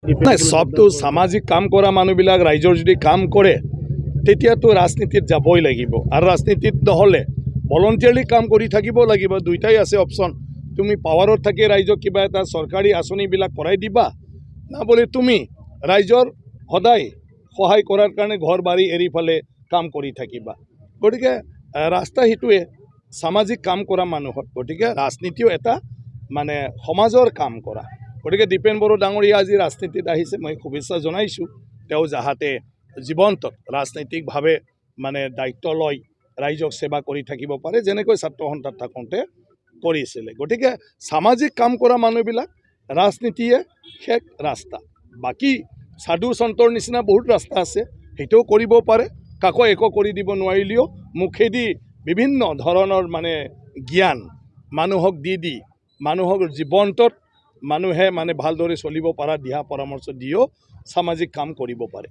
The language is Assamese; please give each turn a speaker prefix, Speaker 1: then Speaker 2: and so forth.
Speaker 1: নাই সবটো সামাজিক কাম কৰা মানুহবিলাক ৰাইজৰ যদি কাম কৰে তেতিয়াতো ৰাজনীতিত যাবই লাগিব আৰু ৰাজনীতিত নহ'লে ভলণ্টিয়াৰলি কাম কৰি থাকিব লাগিব দুইটাই আছে অপশ্যন তুমি পাৱাৰত থাকি ৰাইজক কিবা এটা চৰকাৰী আঁচনিবিলাক কৰাই দিবা না বোলে তুমি ৰাইজৰ সদায় সহায় কৰাৰ কাৰণে ঘৰ বাৰী এৰি ফালে কাম কৰি থাকিবা গতিকে ৰাস্তা সেইটোৱে সামাজিক কাম কৰা মানুহৰ গতিকে ৰাজনীতিও এটা মানে সমাজৰ কাম কৰা গতিকে দীপেন বড়ো ডাঙৰীয়া আজি ৰাজনীতিত আহিছে মই শুভেচ্ছা জনাইছোঁ তেওঁ যাহাতে জীৱন্তত ৰাজনৈতিকভাৱে মানে দায়িত্ব লয় ৰাইজক সেৱা কৰি থাকিব পাৰে যেনেকৈ ছাত্ৰ সন্থাত থাকোঁতে কৰিছিলে গতিকে সামাজিক কাম কৰা মানুহবিলাক ৰাজনীতিয়ে শেষ ৰাস্তা বাকী সাধু সন্তৰ নিচিনা বহুত ৰাস্তা আছে সেইটোও কৰিব পাৰে কাকো একো কৰি দিব নোৱাৰিলেও মুখেদি বিভিন্ন ধৰণৰ মানে জ্ঞান মানুহক দি মানুহক জীৱন্তত মানুহে মানে ভালদৰে চলিব পৰা দিহা পৰামৰ্শ দিও সামাজিক কাম কৰিব পাৰে।